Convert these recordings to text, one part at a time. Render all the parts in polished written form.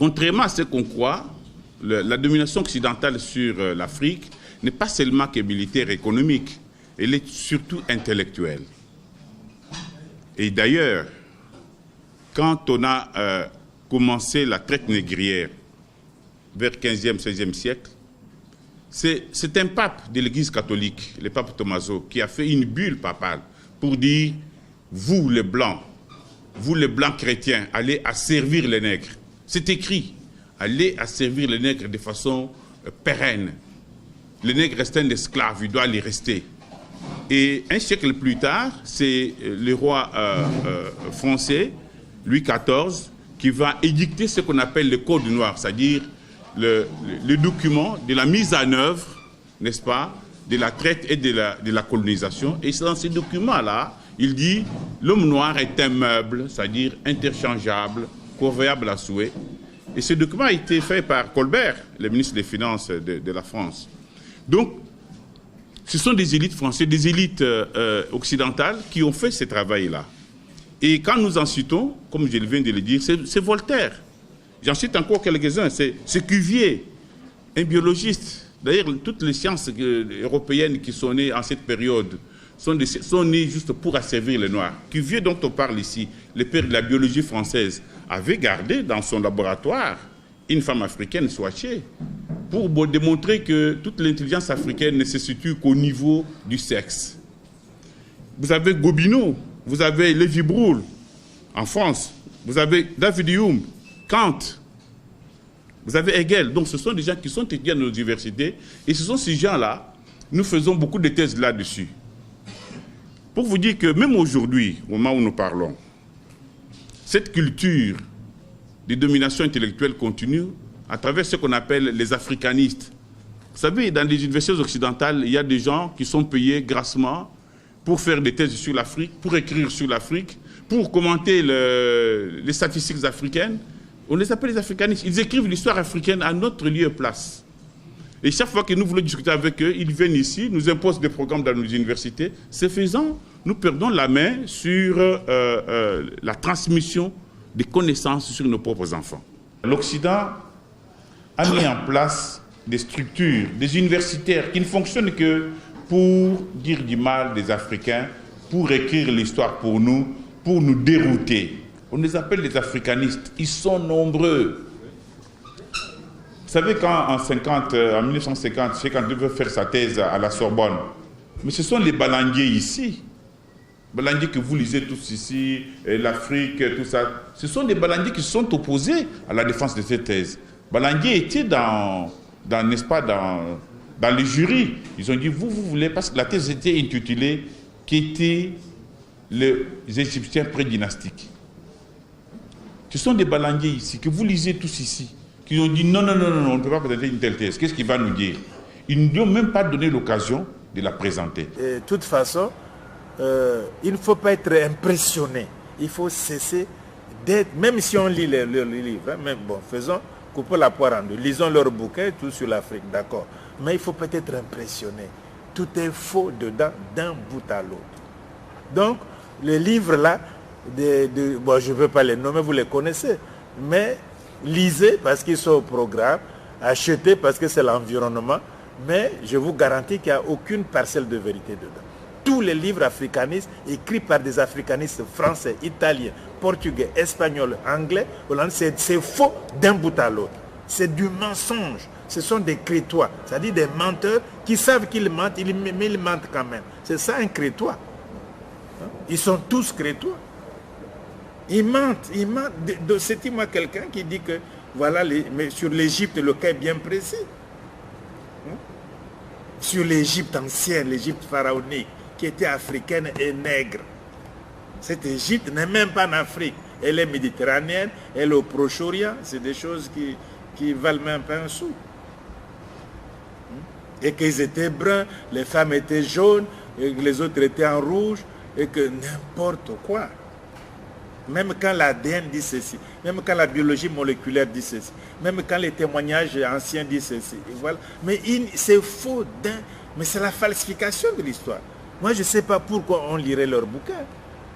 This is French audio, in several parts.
Contrairement à ce qu'on croit, la domination occidentale sur l'Afrique n'est pas seulement que militaire et économique, elle est surtout intellectuelle. Et d'ailleurs, quand on a commencé la traite négrière vers 15e, 16e siècle, c'est un pape de l'Église catholique, le pape Tommaso, qui a fait une bulle papale pour dire « Vous les Blancs chrétiens, allez asservir les nègres ». C'est écrit, allez asservir les nègres de façon pérenne. Les nègres restent un esclave, il doit les rester. Et un siècle plus tard, c'est le roi français, Louis XIV, qui va édicter ce qu'on appelle le Code noir, c'est-à-dire le document de la mise en œuvre, n'est-ce pas, de la traite et de la colonisation. Et c'est dans ces documents-là, il dit l'homme noir est un meuble, c'est-à-dire interchangeable, corvéable à souhait. Et ce document a été fait par Colbert, le ministre des Finances de la France. Donc, ce sont des élites françaises, des élites occidentales qui ont fait ce travail-là. Et quand nous en citons, comme je viens de le dire, c'est Voltaire. J'en cite encore quelques-uns. C'est Cuvier, un biologiste. D'ailleurs, toutes les sciences européennes qui sont nées en cette période sont nées juste pour asservir les Noirs. Cuvier, dont on parle ici, le père de la biologie française, avait gardé dans son laboratoire une femme africaine, Swatché, pour démontrer que toute l'intelligence africaine ne se situe qu'au niveau du sexe. Vous avez Gobineau, vous avez Lévi-Brul en France, vous avez David Hume, Kant, vous avez Hegel. Donc ce sont des gens qui sont étudiés dans nos universités et ce sont ces gens-là, nous faisons beaucoup de thèses là-dessus. Pour vous dire que même aujourd'hui, au moment où nous parlons, cette culture de domination intellectuelle continue à travers ce qu'on appelle les africanistes. Vous savez, dans les universités occidentales, il y a des gens qui sont payés grassement pour faire des thèses sur l'Afrique, pour écrire sur l'Afrique, pour commenter les statistiques africaines. On les appelle les africanistes. Ils écrivent l'histoire africaine à notre lieu et place. Et chaque fois que nous voulons discuter avec eux, ils viennent ici, nous imposent des programmes dans nos universités. Ce faisant, nous perdons la main sur la transmission des connaissances sur nos propres enfants. L'Occident a mis en place des structures, des universitaires qui ne fonctionnent que pour dire du mal des Africains, pour écrire l'histoire pour nous dérouter. On les appelle les africanistes. Ils sont nombreux. Vous savez, quand en 1950, Cheikh Anta veut faire sa thèse à la Sorbonne, mais ce sont les Balanguiers ici. Balanguiers que vous lisez tous ici, l'Afrique, tout ça. Ce sont des Balanguiers qui se sont opposés à la défense de cette thèse. Balanguier était n'est-ce pas, dans les jurys. Ils ont dit, vous voulez, parce que la thèse était intitulée « Qu'étaient les Égyptiens pré-dynastiques ». Ce sont des Balanguiers ici, que vous lisez tous ici, qui ont dit, non, on ne peut pas présenter une telle thèse. Qu'est-ce qu'il va nous dire? Ils ne ont même pas donné l'occasion de la présenter. De toute façon, il ne faut pas être impressionné. Il faut cesser d'être, même si on lit les livres, hein, même, bon, coupons la poire en deux, lisons leurs bouquins, tout sur l'Afrique, d'accord. Mais il faut peut être impressionné. Tout est faux dedans, d'un bout à l'autre. Donc, les livres là, bon, je ne veux pas les nommer, vous les connaissez, mais lisez parce qu'ils sont au programme, achetez parce que c'est l'environnement, mais je vous garantis qu'il n'y a aucune parcelle de vérité dedans. Tous les livres africanistes, écrits par des africanistes français, italiens, portugais, espagnols, anglais, hollandais, c'est faux d'un bout à l'autre. C'est du mensonge. Ce sont des crétois, c'est-à-dire des menteurs qui savent qu'ils mentent, mais ils mentent quand même. C'est ça un crétois. Ils sont tous crétois. Ils mentent. Citez-moi quelqu'un qui dit que, voilà, mais sur l'Égypte, le cas est bien précis. Sur l'Égypte ancienne, l'Égypte pharaonique, qui était africaine et nègre. Cette Égypte n'est même pas en Afrique. Elle est méditerranéenne, elle est au Proche-Orient. C'est des choses qui valent même pas un sou. Et qu'ils étaient bruns, les femmes étaient jaunes, et que les autres étaient en rouge, et que n'importe quoi. Même quand l'ADN dit ceci, même quand la biologie moléculaire dit ceci, même quand les témoignages anciens disent ceci. Et voilà. Mais c'est faux, mais c'est la falsification de l'histoire. Moi, je ne sais pas pourquoi on lirait leurs bouquins.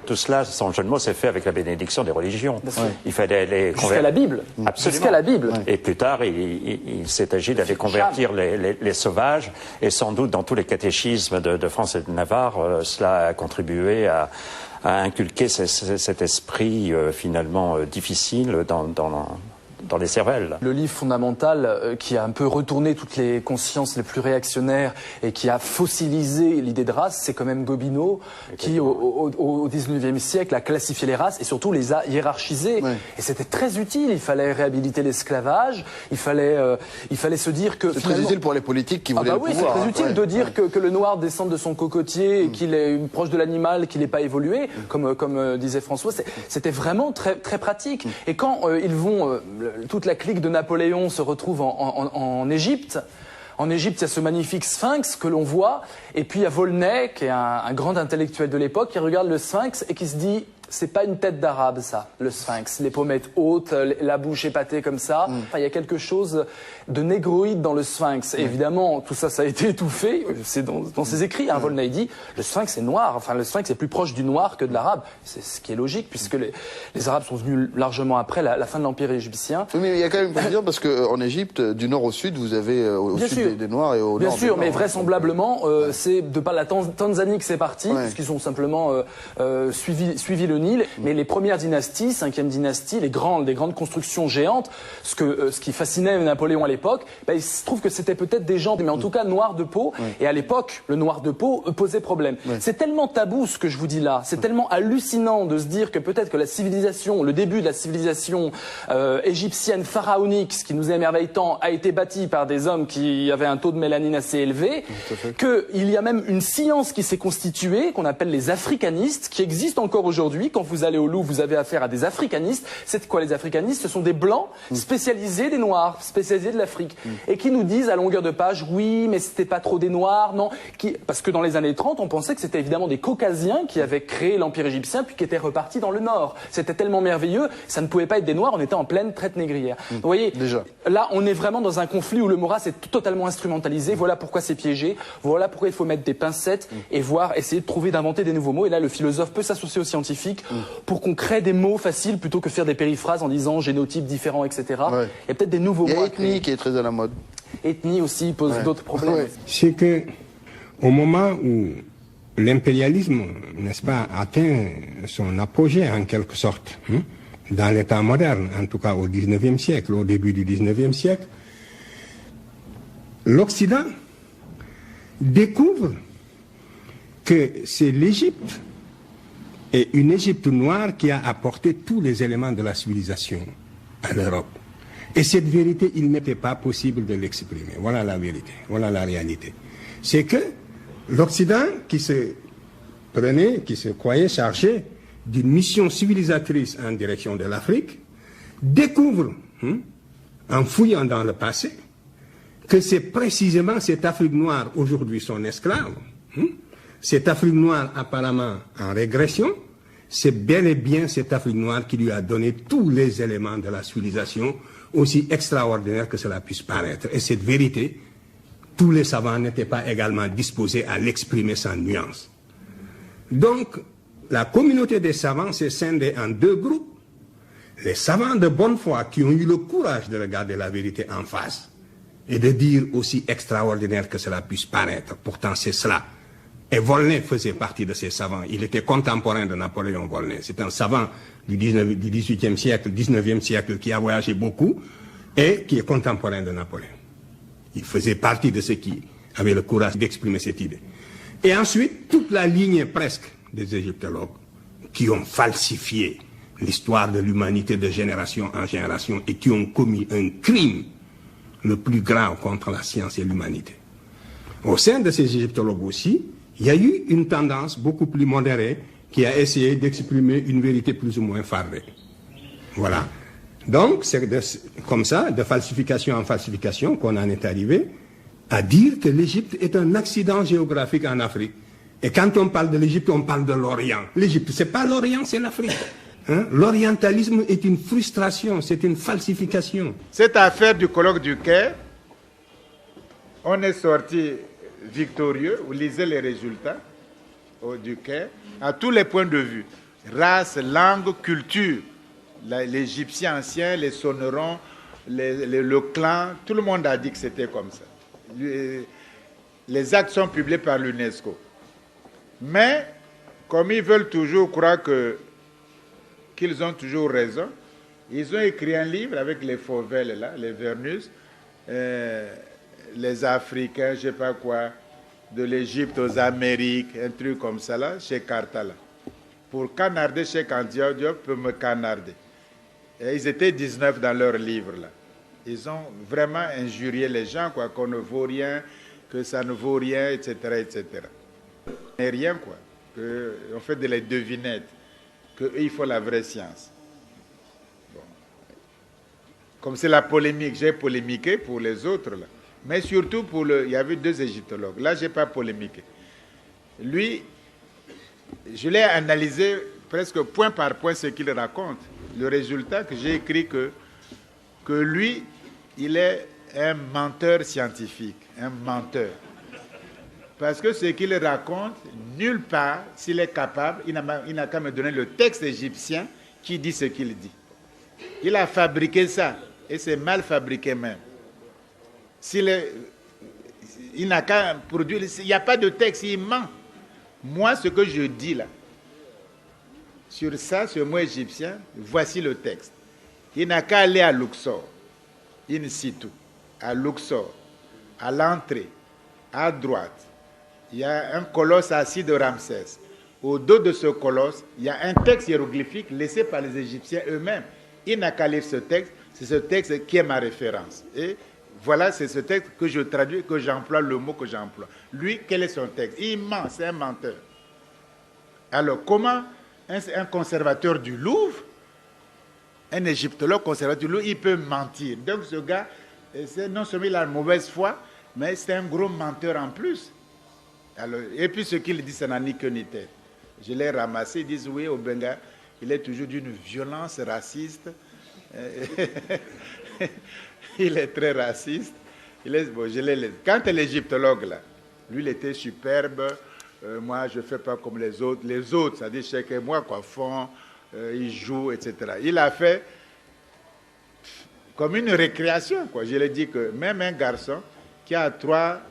Tout cela, sans jeu de mots, s'est fait avec la bénédiction des religions. Il fallait les convertir. Jusqu'à la Bible. Absolument. Jusqu'à la Bible. Et plus tard, il s'est agi d'aller convertir les sauvages. Et sans doute, dans tous les catéchismes de France et de Navarre, cela a contribué à inculquer cet esprit finalement difficile dans les cervelles. Le livre fondamental qui a un peu retourné toutes les consciences les plus réactionnaires et qui a fossilisé l'idée de race, c'est quand même Gobineau qui, au 19e siècle, a classifié les races et surtout les a hiérarchisées. Et c'était très utile. Il fallait réhabiliter l'esclavage. Il fallait se dire que... C'est très utile pour les politiques qui voulaient le pouvoir. Oui, c'est très utile de dire que le noir descend de son cocotier et qu'il est proche de l'animal, qu'il n'est pas évolué, comme disait François. C'était vraiment très, très pratique. Et quand ils vont... toute la clique de Napoléon se retrouve en Égypte. En Égypte, il y a ce magnifique sphinx que l'on voit. Et puis il y a Volney, qui est un grand intellectuel de l'époque, qui regarde le sphinx et qui se dit... C'est pas une tête d'arabe, ça, le sphinx. Les pommettes hautes, la bouche épatée comme ça. Enfin, il y a quelque chose de négroïde dans le sphinx. Et évidemment, tout ça, ça a été étouffé. C'est dans ses écrits. Volney dit, le sphinx est noir. Enfin, le sphinx est plus proche du noir que de l'arabe. C'est ce qui est logique, puisque les arabes sont venus largement après la fin de l'Empire égyptien. Oui, mais il y a quand même une précision, parce qu'en Égypte, du nord au sud, vous avez au sud des Noirs et au nord des Blancs. Bien sûr, mais vraisemblablement, c'est de par la Tanzanie que c'est parti, puisqu'ils ont simplement suivi le Nil. Mais les premières dynasties, 5e dynastie, des grandes constructions géantes, ce qui fascinait Napoléon à l'époque, il se trouve que c'était peut-être des gens, mais en tout cas noirs de peau. Et à l'époque, le noir de peau posait problème. C'est tellement tabou ce que je vous dis là, c'est tellement hallucinant de se dire que peut-être que la civilisation, le début de la civilisation égyptienne pharaonique, ce qui nous émerveille tant, a été bâti par des hommes qui avaient un taux de mélanine assez élevé, qu'il y a même une science qui s'est constituée, qu'on appelle les africanistes, qui existe encore aujourd'hui. Quand vous allez au Louvre, vous avez affaire à des africanistes. C'est quoi les africanistes? Ce sont des blancs spécialisés des noirs, spécialisés de l'Afrique, et qui nous disent à longueur de page, oui, mais c'était pas trop des noirs, non. Parce que dans les années 30, on pensait que c'était évidemment des caucasiens qui avaient créé l'Empire égyptien, puis qui étaient repartis dans le nord. C'était tellement merveilleux, ça ne pouvait pas être des noirs, on était en pleine traite négrière. Vous voyez, là, on est vraiment dans un conflit où le Maurras est totalement instrumentalisé. Voilà pourquoi c'est piégé, voilà pourquoi il faut mettre des pincettes et essayer de trouver, d'inventer des nouveaux mots. Et là, le philosophe peut s'associer aux scientifiques pour qu'on crée des mots faciles plutôt que faire des périphrases en disant génotypes différents, etc. Il y a peut-être des nouveaux mots. Il y a ethnie qui est très à la mode. Ethnie aussi pose d'autres problèmes. C'est que au moment où l'impérialisme, n'est-ce pas, atteint son apogée en quelque sorte, dans l'état moderne, en tout cas au 19e siècle, au début du 19e siècle, l'Occident découvre que c'est l'Égypte et une Égypte noire qui a apporté tous les éléments de la civilisation à l'Europe. Et cette vérité, il n'était pas possible de l'exprimer. Voilà la vérité, voilà la réalité. C'est que l'Occident, qui se croyait chargé d'une mission civilisatrice en direction de l'Afrique, découvre, en fouillant dans le passé, que c'est précisément cette Afrique noire, aujourd'hui son esclave, cette Afrique noire apparemment en régression, c'est bel et bien cette Afrique noire qui lui a donné tous les éléments de la civilisation, aussi extraordinaire que cela puisse paraître. Et cette vérité, tous les savants n'étaient pas également disposés à l'exprimer sans nuance. Donc, la communauté des savants s'est scindée en deux groupes. Les savants de bonne foi qui ont eu le courage de regarder la vérité en face et de dire aussi extraordinaire que cela puisse paraître. Pourtant, c'est cela. Et Volney faisait partie de ces savants. Il était contemporain de Napoléon Volney. C'est un savant du 18e siècle, 19e siècle, qui a voyagé beaucoup et qui est contemporain de Napoléon. Il faisait partie de ceux qui avaient le courage d'exprimer cette idée. Et ensuite, toute la lignée presque des égyptologues qui ont falsifié l'histoire de l'humanité de génération en génération et qui ont commis un crime le plus grave contre la science et l'humanité. Au sein de ces égyptologues aussi, il y a eu une tendance beaucoup plus modérée qui a essayé d'exprimer une vérité plus ou moins fardée. Voilà. Donc, c'est comme ça, de falsification en falsification, qu'on en est arrivé à dire que l'Égypte est un accident géographique en Afrique. Et quand on parle de l'Égypte, on parle de l'Orient. L'Égypte, c'est pas l'Orient, c'est l'Afrique. L'orientalisme est une frustration, c'est une falsification. Cette affaire du colloque du Caire, on est sorti victorieux. Vous lisez les résultats du Caire à tous les points de vue. race, langue, culture. L'Égyptien ancien, les Sonerons, le clan, tout le monde a dit que c'était comme ça. Les actes sont publiés par l'UNESCO. Mais, comme ils veulent toujours croire qu'ils ont toujours raison, ils ont écrit un livre avec les Fauvel, là, les Vernus, les Africains, je ne sais pas quoi, de l'Égypte aux Amériques, un truc comme ça, là, chez Carta, là. Pour canarder chez Antioche, Diop peut me canarder. Et ils étaient 19 dans leur livre, là. Ils ont vraiment injurié les gens, quoi, qu'on ne vaut rien, que ça ne vaut rien, etc., etc. Et rien, quoi. On fait de les devinettes, qu'il faut la vraie science. Bon. Comme c'est la polémique, j'ai polémiqué pour les autres, là. Mais surtout pour il y avait 2 égyptologues. Là, je n'ai pas polémiqué. Lui, je l'ai analysé presque point par point ce qu'il raconte. Le résultat que j'ai écrit que lui, il est un menteur scientifique, un menteur. Parce que ce qu'il raconte, nulle part, s'il est capable, il n'a qu'à me donner le texte égyptien qui dit ce qu'il dit. Il a fabriqué ça, et c'est mal fabriqué même. Il n'a qu'à produire, il n'y a pas de texte, il ment. Moi, ce que je dis là, sur ça, ce mot égyptien, voici le texte. Il n'a qu'à aller à Luxor, in situ, à Luxor, à l'entrée, à droite. Il y a un colosse assis de Ramsès. Au dos de ce colosse, il y a un texte hiéroglyphique laissé par les Égyptiens eux-mêmes. Il n'a qu'à lire ce texte, c'est ce texte qui est ma référence. Et voilà, c'est ce texte que je traduis, que j'emploie, le mot que j'emploie. Lui, quel est son texte? Il ment, c'est un menteur. Alors, comment un conservateur du Louvre, un égyptologue conservateur du Louvre, il peut mentir? Donc ce gars, non seulement il a une mauvaise foi, mais c'est un gros menteur en plus. Alors, et puis ce qu'il dit, ça n'a ni queue ni tête. Je l'ai ramassé, ils disent oui, Obenga, il est toujours d'une violence raciste. Il est très raciste. Bon, quant à l'égyptologue, là, lui, il était superbe. Moi, je ne fais pas comme les autres. Les autres, ça dit chacun moi, quoi, font, ils jouent, etc. Il a fait comme une récréation, quoi. Je l'ai dit que même un garçon qui a 3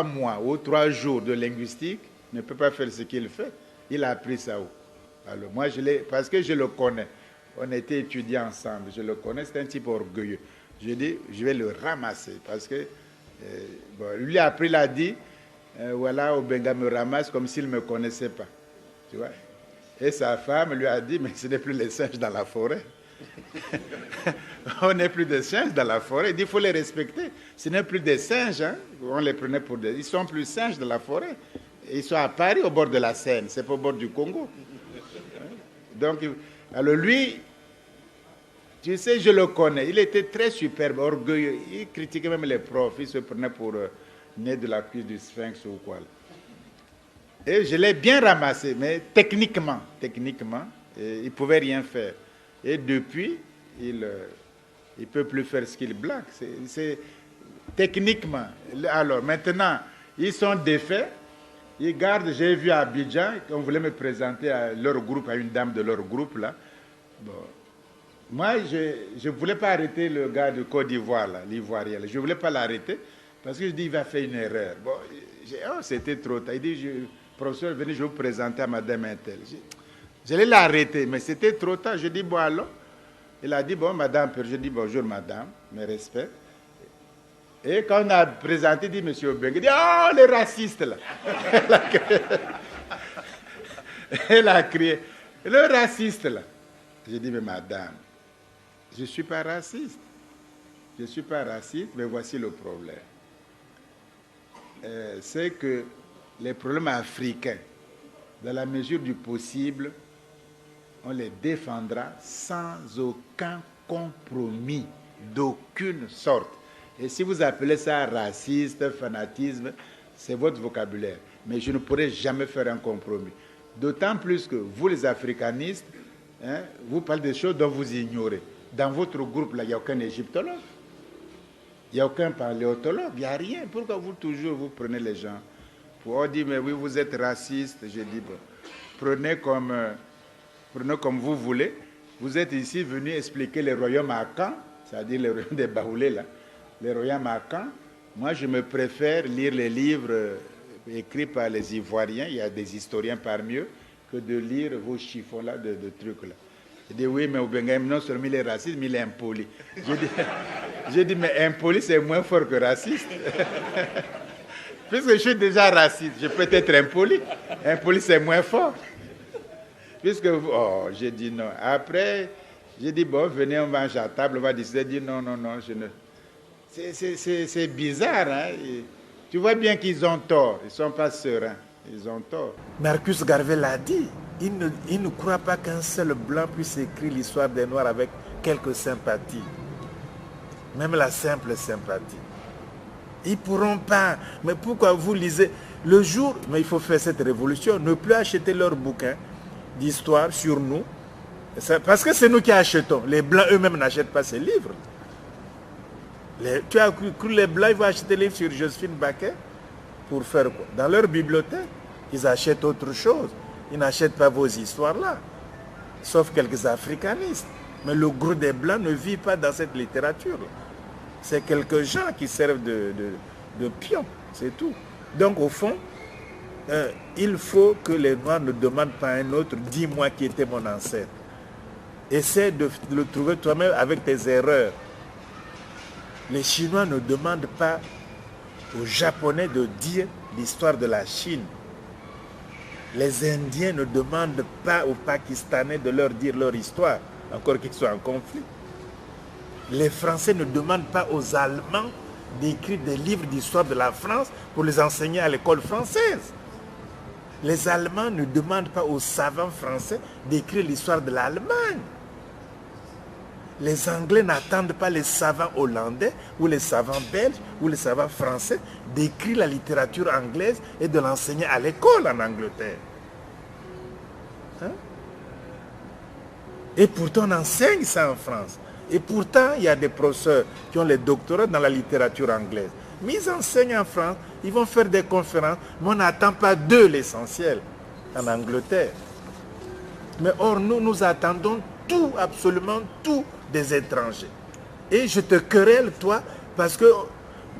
mois ou 3 jours de linguistique ne peut pas faire ce qu'il fait. Il a appris ça où? Alors moi, parce que je le connais. On était étudiants ensemble, je le connais, c'est un type orgueilleux. Je dis, je vais le ramasser parce que bon, lui après il a dit, voilà, Obenga me ramasse comme s'il ne me connaissait pas. Tu vois? Et sa femme lui a dit, mais ce n'est plus les singes dans la forêt. On n'est plus des singes dans la forêt. Il dit, il faut les respecter. Ce n'est plus des singes, hein. On les prenait pour des... Ils sont plus singes dans la forêt. Ils sont à Paris, au bord de la Seine. C'est pas au bord du Congo. Donc, alors lui, tu sais, je le connais. Il était très superbe, orgueilleux. Il critiquait même les profs. Il se prenait pour né de la cuisse du sphinx ou quoi. Et je l'ai bien ramassé, mais techniquement, il ne pouvait rien faire. Et depuis, il ne peut plus faire ce qu'il blague. C'est techniquement. Alors maintenant, ils sont défaits. Ils gardent, j'ai vu à Abidjan, on voulait me présenter à leur groupe, à une dame de leur groupe là. Bon. Moi, je ne voulais pas arrêter le gars de Côte d'Ivoire, l'Ivoirien. Je ne voulais pas l'arrêter parce que je dis il va faire une erreur. Bon, c'était trop tard. Il dit, professeur, venez, je vais vous présenter à madame Intel. J'allais l'arrêter, mais c'était trop tard. Je dis, bon, alors. Il a dit, bon, madame, je dis, bonjour, madame, mes respects. Et quand on a présenté, il dit, monsieur Obenga, il dit, oh, les racistes, là. Elle a crié, le raciste, là. J'ai dit, mais madame, je ne suis pas raciste. Je ne suis pas raciste, mais voici le problème. C'est que les problèmes africains, dans la mesure du possible, on les défendra sans aucun compromis, d'aucune sorte. Et si vous appelez ça raciste, fanatisme, c'est votre vocabulaire. Mais je ne pourrai jamais faire un compromis. D'autant plus que vous, les africanistes, hein, vous parlez des choses dont vous ignorez. Dans votre groupe, là, il n'y a aucun égyptologue. Il n'y a aucun paléontologue. Il n'y a rien. Pourquoi vous, toujours, vous prenez les gens pour dire, mais oui, vous êtes raciste. Je dis, bon, prenez comme vous voulez. Vous êtes ici venu expliquer les royaumes à Caen, c'est-à-dire les royaumes des Baoulés, là, les royaumes à Caen. Moi, je me préfère lire les livres écrits par les Ivoiriens, il y a des historiens parmi eux, que de lire vos chiffons-là de trucs-là. Je dis oui, mais Obenga, non seulement il est raciste, mais il est impoli. J'ai dit, mais impoli, c'est moins fort que raciste. Puisque je suis déjà raciste, je peux être impoli. Impoli, c'est moins fort. Puisque, j'ai dit non. Après, j'ai dit, bon, venez, on va manger à table, on va décider. J'ai dit non, je ne... C'est bizarre, hein. Tu vois bien qu'ils ont tort, ils ne sont pas sereins, ils ont tort. Marcus Garvey l'a dit, il ne croit pas qu'un seul blanc puisse écrire l'histoire des Noirs avec quelques sympathies, même la simple sympathie. Ils ne pourront pas, mais pourquoi vous lisez le jour, mais il faut faire cette révolution, ne plus acheter leurs bouquins d'histoire sur nous, parce que c'est nous qui achetons, les blancs eux-mêmes n'achètent pas ces livres. Tu as cru les Blancs, ils vont acheter des livres sur Joséphine Baker pour faire quoi? Dans leur bibliothèque, ils achètent autre chose. Ils n'achètent pas vos histoires-là, sauf quelques africanistes. Mais le gros des Blancs ne vit pas dans cette littérature. C'est quelques gens qui servent de pions, c'est tout. Donc au fond, il faut que les Noirs ne demandent pas à un autre, dis-moi qui était mon ancêtre. Essaie de le trouver toi-même avec tes erreurs. Les Chinois ne demandent pas aux Japonais de dire l'histoire de la Chine. Les Indiens ne demandent pas aux Pakistanais de leur dire leur histoire, encore qu'ils soient en conflit. Les Français ne demandent pas aux Allemands d'écrire des livres d'histoire de la France pour les enseigner à l'école française. Les Allemands ne demandent pas aux savants français d'écrire l'histoire de l'Allemagne. Les Anglais n'attendent pas les savants hollandais ou les savants belges ou les savants français d'écrire la littérature anglaise et de l'enseigner à l'école en Angleterre. Hein? Et pourtant on enseigne ça en France. Et pourtant il y a des professeurs qui ont les doctorats dans la littérature anglaise. Mais ils enseignent en France, ils vont faire des conférences, mais on n'attend pas d'eux l'essentiel en Angleterre. Mais or nous attendons tout, absolument tout des étrangers. Et je te querelle, toi, parce que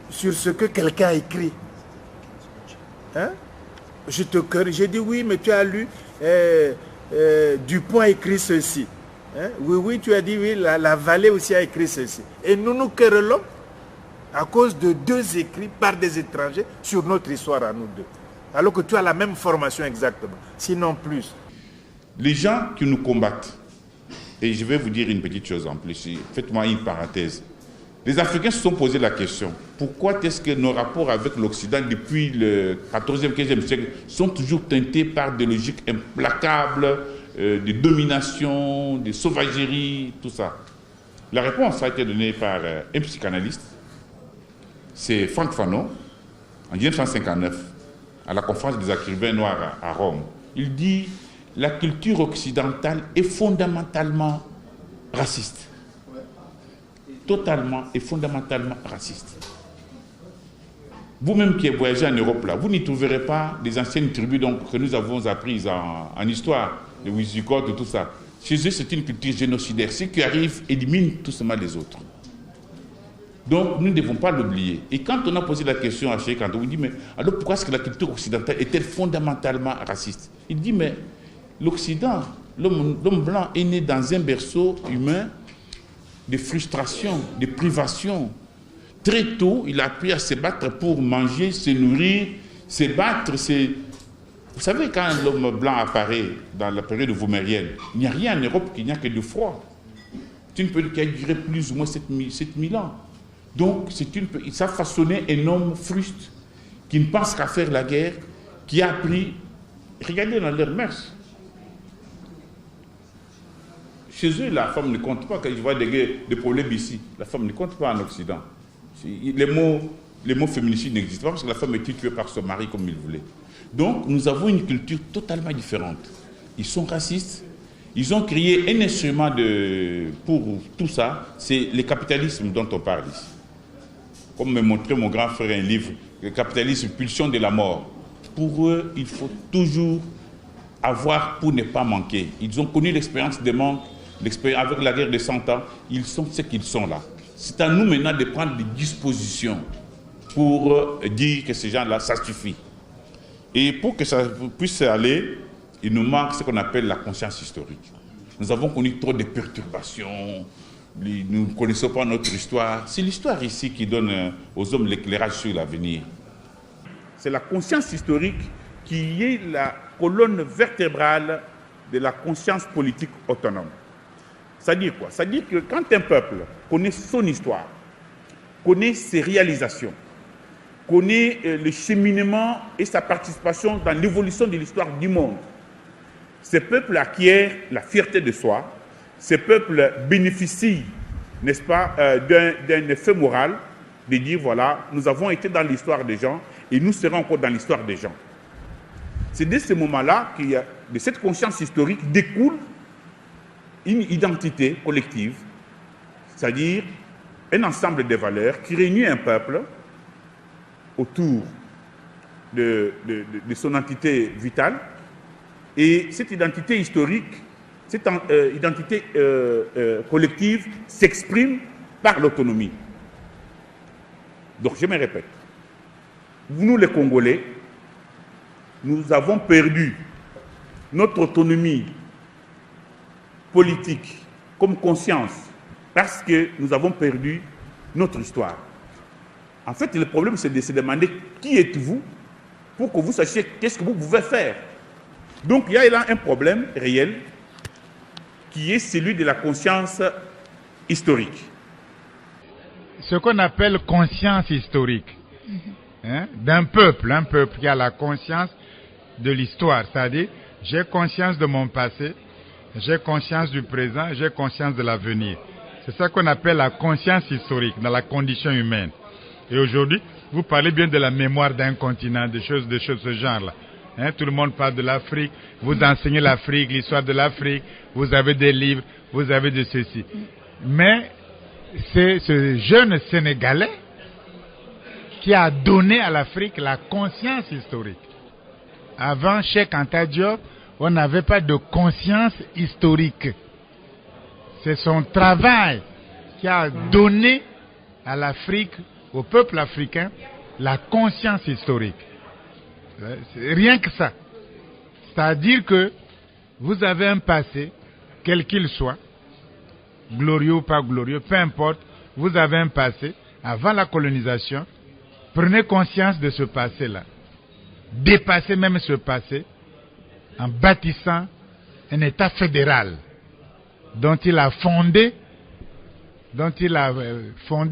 sur ce que quelqu'un a écrit. Hein? Je te querelle. J'ai dit oui, mais tu as lu Dupont a écrit ceci. Hein? Oui, tu as dit oui, la Vallée aussi a écrit ceci. Et nous querellons à cause de deux écrits par des étrangers sur notre histoire à nous deux. Alors que tu as la même formation exactement, sinon plus. Les gens qui nous combattent, et je vais vous dire une petite chose en plus, faites-moi une parenthèse. Les Africains se sont posé la question, pourquoi est-ce que nos rapports avec l'Occident depuis le 14e, 15e siècle sont toujours teintés par des logiques implacables, de domination, de sauvagerie, tout ça? La réponse a été donnée par un psychanalyste, c'est Franck Fanon, en 1959, à la conférence des écrivains noirs à Rome. Il dit: la culture occidentale est fondamentalement raciste. Totalement et fondamentalement raciste. Vous-même qui avez voyagé en Europe, là, vous n'y trouverez pas des anciennes tribus donc, que nous avons apprises en histoire, les Wisigoths et tout ça. Chez eux, c'est une culture génocidaire. Ceux qui arrivent éliminent tout simplement les autres. Donc, nous ne devons pas l'oublier. Et quand on a posé la question à Cheikh Anta, on dit, mais alors pourquoi est-ce que la culture occidentale est-elle fondamentalement raciste? Il dit, mais l'Occident, l'homme blanc est né dans un berceau humain de frustration, de privation. Très tôt, il a appris à se battre pour manger, se nourrir, se battre. Vous savez, quand l'homme blanc apparaît dans la période vomérienne, il n'y a rien en Europe qui n'y a que du froid. C'est une période qui a duré plus ou moins 7000 ans. Donc, ça a façonné un homme fruste qui ne pense qu'à faire la guerre, qui a appris, regardez dans leurs mœurs. Chez eux, la femme ne compte pas. Quand je vois des problèmes ici, la femme ne compte pas en Occident. Les mots féminicides n'existent pas parce que la femme est tuée par son mari comme il voulait. Donc, nous avons une culture totalement différente. Ils sont racistes. Ils ont créé un instrument pour tout ça. C'est le capitalisme dont on parle ici. Comme me montrait mon grand frère un livre, le capitalisme, pulsion de la mort. Pour eux, il faut toujours avoir pour ne pas manquer. Ils ont connu l'expérience des manques, l'expérience avec la guerre de 100 ans. Ils sont ce qu'ils sont là. C'est à nous maintenant de prendre des dispositions pour dire que ces gens-là, ça suffit. Et pour que ça puisse aller, il nous manque ce qu'on appelle la conscience historique. Nous avons connu trop de perturbations, nous ne connaissons pas notre histoire. C'est l'histoire ici qui donne aux hommes l'éclairage sur l'avenir. C'est la conscience historique qui est la colonne vertébrale de la conscience politique autonome. C'est-à-dire quoi? C'est-à-dire que quand un peuple connaît son histoire, connaît ses réalisations, connaît le cheminement et sa participation dans l'évolution de l'histoire du monde, ce peuple acquiert la fierté de soi, ce peuple bénéficie, n'est-ce pas, d'un effet moral de dire, voilà, nous avons été dans l'histoire des gens et nous serons encore dans l'histoire des gens. C'est de ce moment-là, de cette conscience historique, découle une identité collective, c'est-à-dire un ensemble de valeurs qui réunit un peuple autour de son entité vitale. Et cette identité historique, cette identité collective s'exprime par l'autonomie. Donc je me répète, nous les Congolais, nous avons perdu notre autonomie politique comme conscience parce que nous avons perdu notre histoire. En fait, le problème, c'est de se demander qui êtes-vous pour que vous sachiez qu'est-ce que vous pouvez faire. Donc, il y a là un problème réel qui est celui de la conscience historique. Ce qu'on appelle conscience historique d'un peuple, un peuple qui a la conscience de l'histoire, c'est-à-dire j'ai conscience de mon passé, j'ai conscience du présent, j'ai conscience de l'avenir. C'est ça qu'on appelle la conscience historique dans la condition humaine. Et aujourd'hui, vous parlez bien de la mémoire d'un continent, des choses de ce genre-là. Tout le monde parle de l'Afrique, vous enseignez l'Afrique, l'histoire de l'Afrique, vous avez des livres, vous avez de ceci. Mais c'est ce jeune Sénégalais qui a donné à l'Afrique la conscience historique. Avant Cheikh Anta Diop, on n'avait pas de conscience historique. C'est son travail qui a donné à l'Afrique, au peuple africain, la conscience historique. C'est rien que ça. C'est-à-dire que vous avez un passé, quel qu'il soit, glorieux ou pas glorieux, peu importe, vous avez un passé, avant la colonisation, prenez conscience de ce passé-là. Dépassez même ce passé en bâtissant un État fédéral dont il a fondé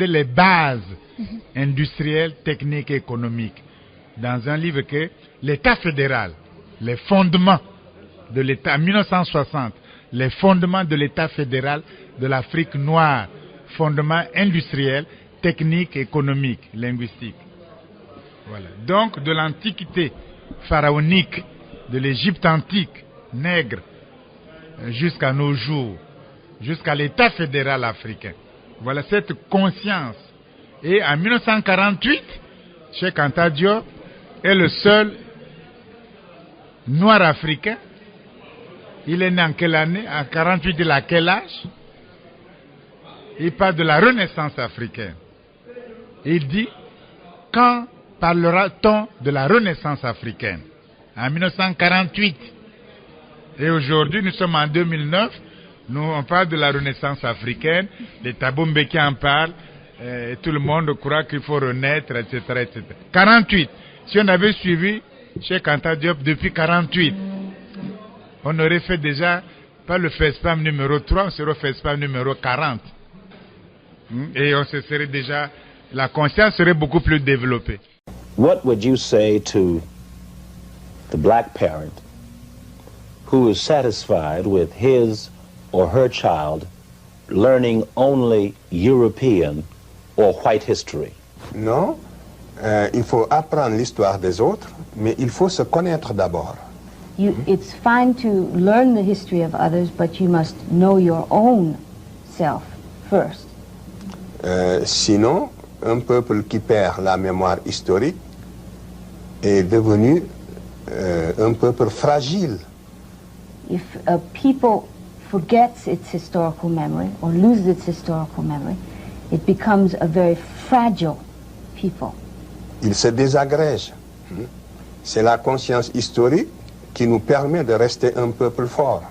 les bases industrielles, techniques et économiques. Dans un livre que l'État fédéral, les fondements de l'État, en 1960, les fondements de l'État fédéral de l'Afrique noire, fondements industriels, techniques, économiques, linguistiques. Voilà. Donc, de l'Antiquité pharaonique, de l'Égypte antique, nègre, jusqu'à nos jours, jusqu'à l'État fédéral africain. Voilà cette conscience. Et en 1948, Cheikh Anta Diop est le seul noir africain. Il est né en quelle année? En 1948, il a quel âge? Il parle de la renaissance africaine. Il dit, quand parlera-t-on de la renaissance africaine? En 1948. Et aujourd'hui, nous sommes en 2009. Nous, on parle de la renaissance africaine. Les Thabo Mbeki en parlent. Et tout le monde croit qu'il faut renaître, etc., etc. 48. Si on avait suivi Cheikh Anta Diop depuis 48, on aurait fait déjà, pas le FESPAM numéro 3, on serait au FESPAM numéro 40. Et on se serait déjà, la conscience serait beaucoup plus développée. What would you say to the black parent who is satisfied with his or her child learning only European or white history? Non, il faut apprendre l'histoire des autres, mais il faut se connaître d'abord. It's fine to learn the history of others, but you must know your own self first. Sinon, un peuple qui perd la mémoire historique est devenu un peuple fragile If a people forgets its historical memory or loses its historical memory, it becomes a very fragile people. Il se désagrège. C'est la conscience historique qui nous permet de rester un peuple fort.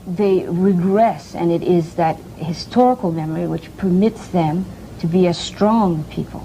They regress, and it is that historical memory which permits them to be a strong people.